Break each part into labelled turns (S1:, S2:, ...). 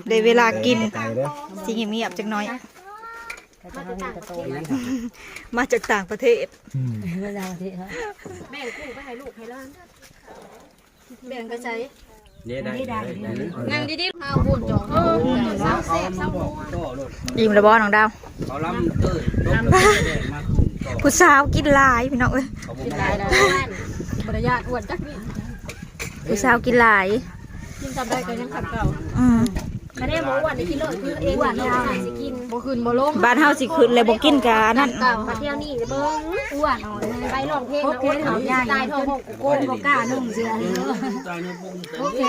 S1: ได้เวลากินสิเงียบๆจังน้อยมาจากต่างประเทศ
S2: แบ่งกุ้งไปให้ลูกให้ร้านแบ่งกระจายนั่งดีๆเอาบุญจ่อเศร้าเสพเศร้า
S1: อิ่มแล้วบ่น้องดาวผู้สาวกินหลายพี่น้องเอ้ย
S2: กินหลายแล้วบริยาอ้วนจักนี่
S1: ผู้สาวกินหลาย
S2: กินทำได้ก็ยังขับเก่าคะแนนบ่อ้วนนี่กินเลยคือเองอ้วนเราสิกินบ่ขึ้นบ่ลง
S1: บ้านเฮาสิขึ้นเลยบ่กินกะนั่น
S2: มาเที่ยวนี่เบิ่งอ้วนไปร้องเพลงโอ้ยเขาใหญ่ตายท้องโกงบ่กล้านุ่งเสื้อเลยโอเค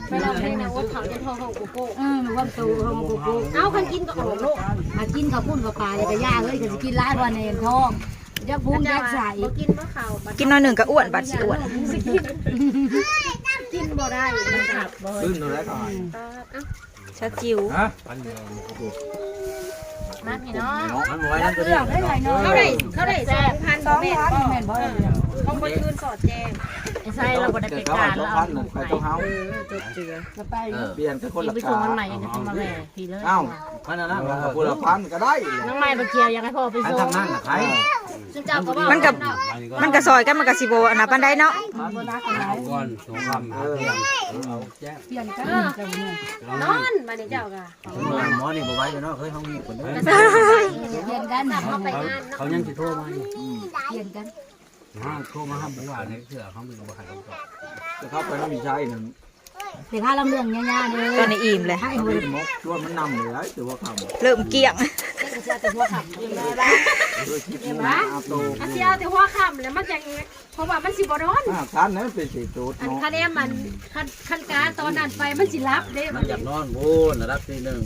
S2: ไปร้องเพลงนะว่าเขาจะท้องโกงว่าตูท้องโกงเอ้าคันกินก็ออกลูกมากินข้าวปุ้นกับปลาเลยก็ย่าเอ้ยก็สิกินหลายวันเองท้องยักพุงยักใส่กินบ่ข้าว
S1: กินน้อยหนึ่งก็อ้วนบัดสิอ้วน
S2: กินบ่ได้มันขับบ่
S3: ขึ้นได้ก่อน
S1: ชาจิ๋ว
S2: มาพี่น้อง
S3: มันไว้นั่นตัวนี้
S2: เขาได้2,000แม่บ่เขาบ่ยืนสอดแจ้งไอ้ไส้เราบ่ได้ไปการแล้ว
S3: ไปต้องเฮา
S2: เจือไป
S3: เปลี่ยนเป็นคนละ
S2: ไปส่งมันใหม่ก็มาแม่พี่เลย
S3: อ้าวพันนั้นพูดละพันก็ได้
S2: น้องใหม่บ่เกี่ยวยังให้พ่อไปส่ง
S3: ทำนั่นน่ะใคร
S1: มันก็ซอยกันมันก็สิบ่อันน่ะปานใดเนาะ
S3: ก่อนสงครามเอาแจ้ง
S2: เปลี่ยนกันนอนมานี่เจ้าก็
S3: หมอนี่บ่ไหวอยู่เนาะเคยห้องนี้คนเด้อ
S2: เปลี่ยนกันเขาไปงาน
S3: เขายังสิโทรมาอยู่
S2: เปลี่ยนกัน
S3: โทรมาห้ามบ่ว่าในเสื้อเขามีบ่ให้คำตอบแต่เขาไปน้ำมีใช้นึง
S2: เดี๋ยวพาลำเรื่องย่าๆเลย
S1: ตอนนี้อิ่มเลย
S3: ให้มกชวนมันนำเลยแต่ว่าคำ
S1: เริ่มเกี้ยง
S2: แต่หัวขำอาเซียแต่หัวขำแล้วมันจะเพราะว่ามันสิบร้อน
S3: คันนั้นเป็นสีตูด
S2: คันนี้มันคันการตอนนั้นไปมันสิรับเด้
S3: มันอยากนอนโว้นะรับตีหนึ่ง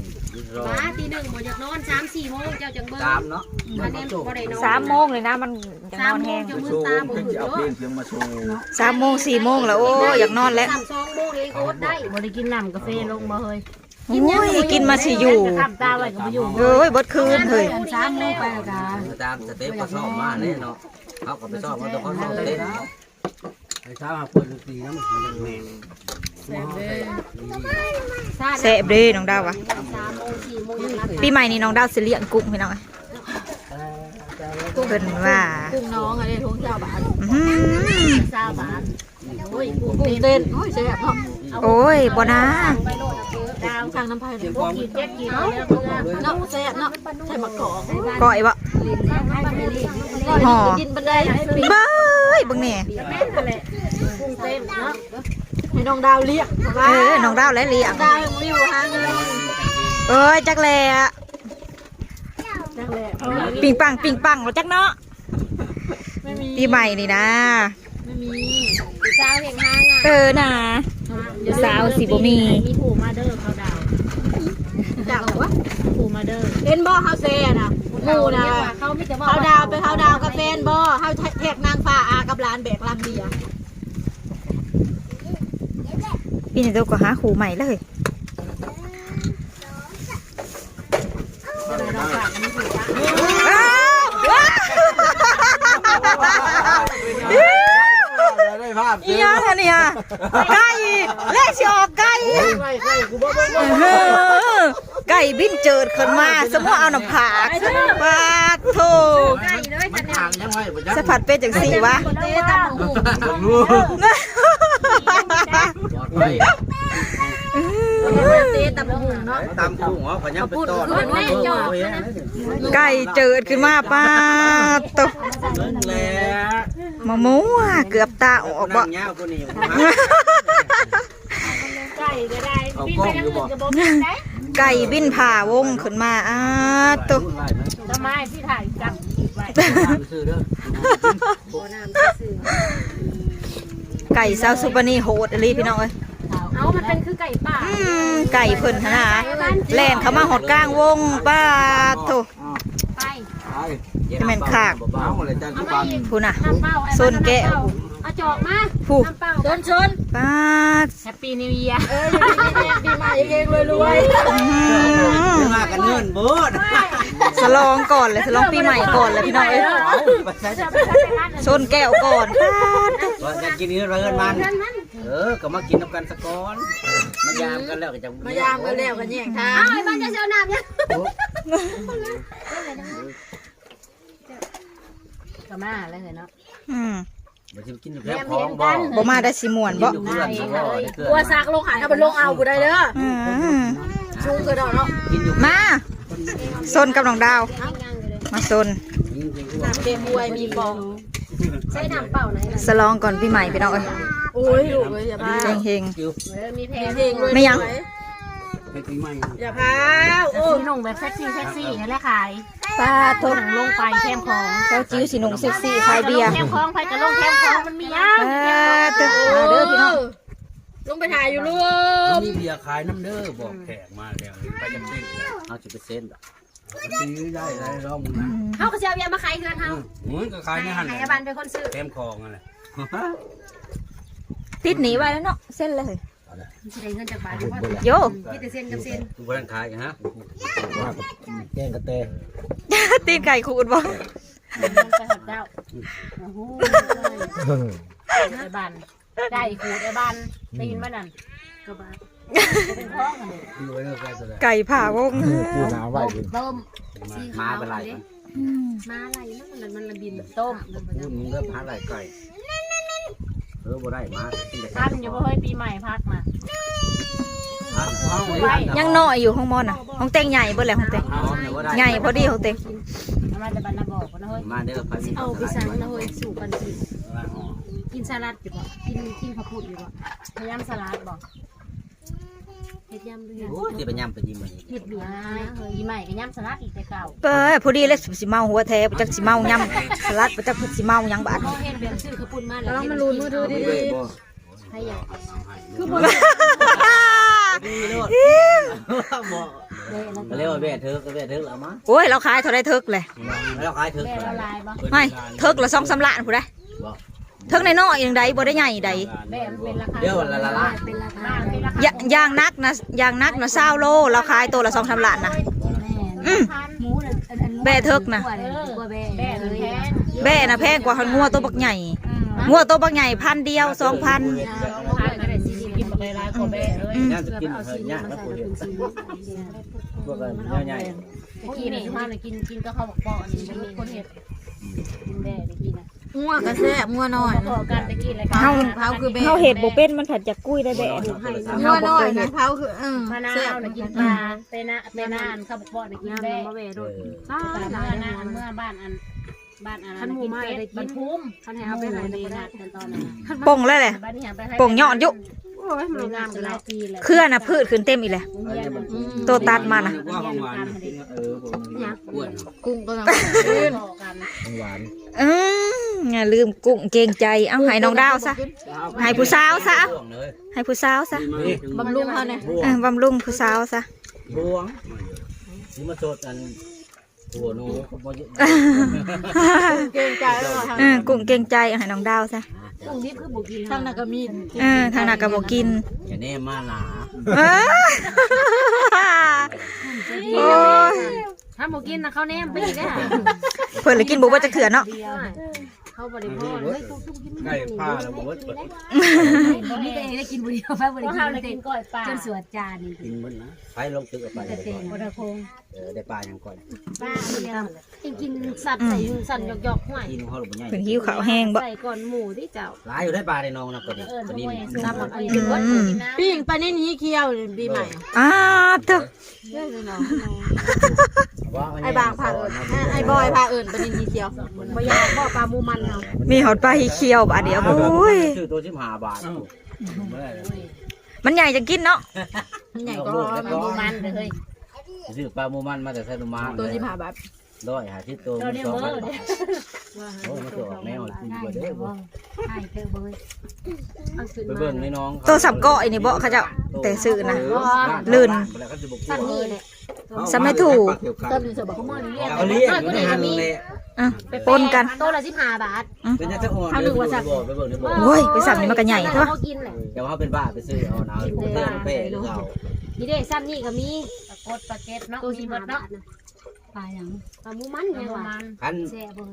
S2: มาตีหนึ่งบ่อยากนอน3-4 โมงเจ้าจังเบิ้ง
S3: 3เนาะ
S2: คันนี้บ่ได้นอน
S1: 3 โมงเลยนะมันอยากนอนแห้ง
S3: เอาเพลงเสียงมาโชว์
S1: 3 โมง 4 โมงแล้วโอ้อยากนอนแล้ว
S2: 2 โมงเองโคตรได้บ่ได้กินน้ำกาแฟลงมาเฮ้ย
S1: กินมาสิอยู่
S2: ตาไว้ก็บ่อยู่
S1: เอ้ยบดคืนเฮ้ย
S2: 3 โมงไปแล้วกัน
S3: ตามสเต็ปก็ชอบมาเลยเนาะเขาก็ไปชอบมันต้องเขาชอบเต้นไอ้เช้าหาคนตีน้ำมันแม่
S1: แซ่บเด้น้องดาววะปีใหม่นี้น้องดาวสิเลี้ยงกุ้งพี่น้องเพิ่นว่า
S2: กุ้งน้องอะไรทุ่ง20 บาท20 บาทโอ้ยกุ้งเต้นโอ้ยแซ่บเนาะ
S1: โอ้ยบ่นะ
S2: ดาวข้างน้ำพายพวกกินเนาะเนาะแซ่บเนาะใส่มะกอก
S1: ก้อยบ่
S2: ห่อกินบันได
S1: เบ้ยบึงนี่
S2: กุ้งเต้นเนาะให้น้องดาวเลี้ยง
S1: น้องดาวและเลี้ยง
S2: ดาวริ้วหาง
S1: เอ้ยจักแลปิงปังจักเนาะปีใหม่นี่นะ
S2: ไม่มีสาวเห็นห้าง
S1: น่ะสาวสิบ่มี
S2: ผูมาเด้อเขาดาวจากวะผูมาเด้อเล่นบ่เฮาเซ่น่ะผูนะเขาดาวไปเขาดาวกับแฟนบ่เฮาแทกนางฟ้าอากับหลานแบกลำเบีย
S1: ปีนี้ตัวก็หาครูใหม่เลยอีหยังเนี่ยไก่เลขสิออกไก่ไก่ ก่บินเจิดขึ้นมาสมมติเอาน้ำผักปาดโถ
S3: มันทางยังไงบ่จ๊ะ
S1: สะพัดเป็นจังสี่วะ
S2: เต้ตำหู
S3: ปลอดภัย
S2: เต้ตำหูเนาะ
S3: ตามคู่หัวก็ยังเป็นต้น
S1: ไก่เจิดขึ้นมาปาดโถ
S3: นั่นแหละ
S1: มะม่วงเกือบตาออกบ่
S3: นั่งยาวกว่านี้
S2: ไก่ก็ได้
S3: เอากล้องอยู่บ่
S1: ไก่บินผ่าวงขึ้นมาโถ
S2: ทำไมพี่ถ่ายจับไว้
S3: ซื้อเด้อ
S1: ไก่ซาวซุปนี่โหดอลีพี่น้องเอ้ย
S2: เอามันเป็นคือไก่ป่า
S1: ไก่เพิ่นหนนะแล่นเข้ามาหอดกลางวงปาดโถ
S2: ไป
S1: จะแม่นขาก
S3: เบาๆอะไรจ้าทุกวัน
S1: ผู้น่ะ
S2: น้ำเป้า
S1: ส้นแก้ว
S2: เอาจอกมา
S1: ผู้
S2: น้ำเป้าชน
S1: ปาด
S2: แฮปปี้นิวเยียร์ปีใหม่เองเลยรวย
S3: มากันเงินเบิด
S1: สลองก่อนเลยสลองปีใหม่ก่อนเลยพี่น้องเอ้ย
S3: ไปใช้
S1: ชนแก้วก่อนปาดโถ
S3: ว่าจะกินเงินเงินมันก็มากินน้ำกันสักก้อนมายามกันแล้วก็จะมายามกันแล้วกัน
S2: เอาไอ้บ้านจะเซลน้ำเนี่ยก็มาเลยเนาะ
S3: มาชิมกินอยู่แค่พร้อมบ่
S1: บ่มาได้สิม่วนบ่
S3: กินอยู่เพื่อนบ่
S2: กลัวซักลงหายถ้าเป็นลงเอากูได้เด้อ
S1: อืม
S2: ชูกระดอกเนาะ
S3: กินอยู่
S1: มาซนกับน้องดาว มาซน
S2: น้ำเต็มบวยมีฟองใช้น้ำเปล่าไหน
S1: สลองก่อนปีใหม่พี่น้องเอ้ย
S2: โอ้ยลูกเลยอย่าพา
S1: เฮง
S2: มีเพลงเลย
S1: ๆไม่ยัง
S2: อย่าพาโอ้ยลงแบบเซ็กซี่นั่นแหละขาย
S1: ปาดโถ
S2: ลงไปแคมของ
S1: เขาจิ้วสิหนงเซ็กซี่ขายเบียร์
S2: แคมของไปกับลงแคมของมันมียา
S1: ปาดโถมาเด้อพี่น้อง
S2: ลงไปถ่ายอยู่ลูก
S3: มีเบียร์ขายน้ำเด้อบอกแขกมาแล้วไปจังเต้นเอาจะไปเซ็นซื้อได้ได้ร้องมึงนะ
S2: เขาก็จะเอาเบียร์มาขายเงินเขา
S3: มึงก็ขายในหัน
S2: ขายบันเป็นคนซื้อ
S3: เต็มคลองอะไร
S1: ติดหนีไว้แล้วเนาะเส้นเลย
S2: จะได้เงินจากบาท
S1: โย
S2: คิดแต่เส้นกับเส้น
S3: กูกำลังขายฮะว่ากับแกงกระเต
S1: ตีนไก่ขูดบ่
S2: ไปหัดเจ้าโอ้โหไอ้บันได้ขูดไอ้บันได้ยินมั้ยนั่นกระบาเป็นท้องกันเลย
S3: ดูไว้เรื่องใกล้สุดเลย
S1: ไก่ผ่าวง
S3: กูหนาวไว้
S2: ต้ม
S3: มาเป็นไร
S2: มาอะไรนั่นมันระบินต้ม
S3: มึงก็พัดไหลไก่บ่ได้มา
S2: ท่านอยู่บ่เฮ้ยปีใหม่พักมา
S1: ยังน้อยอยู่ห้องมอนอ่ะห้องเต็งใหญ่เบิ่แหละห้องเต็งใหญ่พอดีห้องเต็ง
S2: มาแต่บรรณบอกนะเฮ้ย
S3: มาเด้อไป
S2: เอาไปสั่งนะเฮ้ยสู่กันกินสลัดอยู่บ่กินข้าวปุ้นอยู่บ่พยายามสลัดบ่เฮ็ดยำด้วย
S3: โอ้ยจะไปยำไปยิ้มมาอีก
S2: เฮ็ดอยู่เฮ้ยใหม่ก็ยำสลัดอีกแต่เก่า
S1: เป้ยพอดีเลยสิเมาหัวแท้บ่จักสิเมายำสลัดบ่จักสิเมาหยังบาด
S2: เขาเฮ็ดแบบซื้อข้าวปุ้นมาแล้วมันลุ้นมือดูดิใครอยากคือบ่
S3: ดีเลยบอกเรียกว่าเบ็ดเถิกเบ็ดเถิกแล้วมั้ง
S1: โอ้ยเราขายเท่าได้เทิกเลย
S3: แล้วขายเถิก
S2: แม่ละลายบ่
S1: ไม่เทิกละ2-3ล้านผู้ใดเทิกน้อยๆอย่างใดบ่ได้ใหญ่ใด
S2: แม่มันเป็นราคา
S3: เดี๋ยวละละ
S2: เป็นราคาเป็นราคา
S1: อย่างนักนะ20โลเราขายตัวละ2-3ล้านนะ
S2: หมูน่ะอัน
S1: แบ่เทิกนะ
S2: กว่าแบ่เลย
S1: แบ่น่ะแพงกว่างัวตัวบักใหญ่งัวตัวบักใหญ่1,000เดียว 2,000
S2: ทานก็ได้สิกินบักหลายๆกว่าแบ่เลย
S3: ย่างจะกินเถอะย่างแล้วกูเห็นพวกกันใหญ่
S2: กินนี่มาน่ะกินก็เขาบอกอันนี้มีคนเฮ็ดกินแบ่ได้กินน่ะ
S4: งัวกระแซ่บงัวน้อย
S2: พอกันได้กินอะไร
S1: เฮา
S4: เผาคือแบ
S1: เฮาเฮ็ดบ่เป็นมันผัดจากกุ้ยได้แบ่
S4: งัวน้อยนะเผาคือ
S2: มะนาว
S4: แซ่บ
S2: น่ะกินปลาเป็นนานเขาบอกว่าได้กินแบ่เมื่อบ้านอันกินเป็ดบ้านภูมิคันให้เอาไปให้ในนัดกันตอนนั้น
S1: ป่งเลยแหละ
S2: บ้านนี้ไปให้
S1: ป่งยอดอยู่
S4: โอ้ยมัน
S2: งามกันหลายปีเลย
S1: เครือน่ะพืชขึ้นเต็มอีกแหละตัวตัดมาน่ะ
S3: ว่าของหวานผมอ้วน
S4: กุ้งตัวนั้น
S3: ของหวาน
S1: อย่าลืมกุ้งเกรงใจเอาให้น้องดาวซะให้ผู้สาวซะให้ผู้สาวซะ
S4: บำรุงเขาเนี่ย
S1: บำรุงผู้สาวซะ
S3: บวงนี่มาโสดอันหัวนูก็บ่เยอะ
S4: เกรงใจแล้วเหรอ
S1: กุ้งเกรงใจเอาให้น้องดาวซะ
S2: กุ้งดิบคือบุกิน
S4: ทางนักกมีน
S1: ทางหนักก็บ่กิน
S3: อย่าแน่มาหนา
S1: โอ้ย
S2: ถ้าบุกินนะเขาแนมไปอีกได้
S1: เพิ่นเลยกินบ่ว่าจะเถื่อเนาะ
S2: เขาบริโภคไม่ต้องกิน
S3: ไก่ผ้าแล้วบ่เบิด
S2: นี่ตัวเองได้กินบุหรี่ไปบริโภคเลยกินก้อยปลาจนสวดจานนี่
S3: กินมันนะไปลงตึกเอาไป
S2: แต่เต็มบริโภค
S3: ได้ปลาอย่างก่อน
S2: ป้าเนี่ยกินสัตว์ใส่สั่นหยอกๆห่วย
S3: กินเขาหรือบ่ใหญ่
S1: เพิ่นหิวข้าวแห้งบ่
S2: ใส่ก่อนหมูที่เจ้า
S3: หลายอยู่ได้ปลาในน้องนะก็ดีก็ดี
S2: ซ้ำอันนี้วัด
S4: ปิ้งปลานิ่นี้เคี้ยวปีใหม่
S1: อ้าเถอะ
S4: ไอ้บางพาเอิญไอ้บอยพาเอิญปลานิ่นี้เคี้ยว
S2: บ่อยากบ่ปลามูมันเนาะ
S1: มีหอดปลาเขียวบาดเดียวโอ้ย
S3: ชื่อตัว15 บาท
S1: มันใหญ่จะกินเนาะ
S4: ใหญ่ก็
S2: มูมันเลย
S3: ชื่อปลาหมูมันมาแต่ไซตุมา
S4: ตัวที่ผ่าแบบ
S3: 150ตัวมัน2,000 บาทโอ้ยมันตัวออกแนวกินบ่ได้บ่
S2: ใช่เธอเบิ่ง
S3: ไปเบิ่งในน้อง
S1: ตัวสับเกาะไอ้นี่บ่เขาเจ้าแต่ซื้อนะลื่น
S2: ซ้ำนี่แหละ
S1: ซ้ำไม่ถูก
S4: เติมอยู่เสบอกเขาหม้อนี่เรียก
S3: เอาเลี้ยงอยู่ในหันเลย
S1: อ่ะปนกัน
S2: โตละ15 บาท
S3: เป็นจะอ่อนไปเบิ่งในบ่
S1: โอ้ยไปสั่งนี่มันก็ใหญ่ใช่ปะ
S2: เขากินแหละ
S3: เดี๋ยวเขาเป็นบ้าไปซื้อเอาเอาเพื่อนเป้หรือเอา
S2: นี่เด้ซ้ำนี่ก็มีปลากดปลาเก็ดเนาะตัว15 บาทนะปลาหยังปลามูมันเนี่ยว่า
S3: คัน
S2: แซ่บเบิ่ง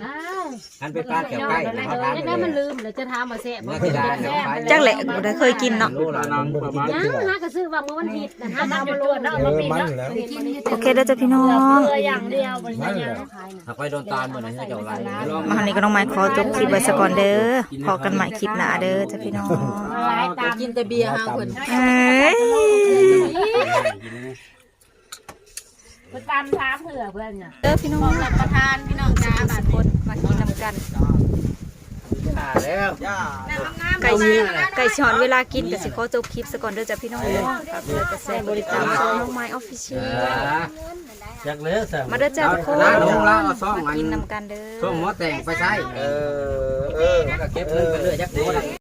S2: อ้าว
S3: คันไปปลาแถวใกล้นะครับร้าน
S2: ได้มันลืมเดี๋ยวจะถามมาแซ่บ
S3: เมื่อที่ร้านแถวใกล้
S1: จักแหละบ่ได้เคยกินเนาะ
S3: โลละน้ำประมาณ
S2: ยังหากระซื้อว่ามื้อวันผิดนะฮะมาโลดเนาะมาผิดเนาะกิน
S1: โอเคเด้อจ้ะพี่น้อง
S2: อย่างเดียวบ่ใช่ยัง
S3: ถ้าไปโดนตาลเหมือนให้เจ้าไร
S1: มาหันนี้ก็น้องไม้ขอจบคลิปไว้ซะก่อนเด้อพอกันใหม่คลิปหน้าเด้อจ้ะพี่น้อง
S2: หลายตาม
S4: กินแต่เบียร์ห้าคน
S1: เอ้ย
S2: ไปตามถามเผื่อเพื่อนน่ะ
S1: เด้อพี่น้องรับประทานพี่น้องจ้าบาดคนมากินนำกัน
S3: แล้ว
S1: ไก่ช้อนเวลากินก็สิขอจบคลิปซะก่อนเด้อจ้ะพี่น้องฝากกดไลค์กดแชร์บริการช่องน้องไม้ออฟฟิเชียล
S3: จากเลือด
S1: มาเด้อจ้ะทุกคน
S3: ร้านลงร้านเอาซ่อง
S1: มากินนำกันเด้อ
S3: ซ่องหม้อแต่งไปใช้แล้วก็เก็บเงินไปเรื่อยจักโต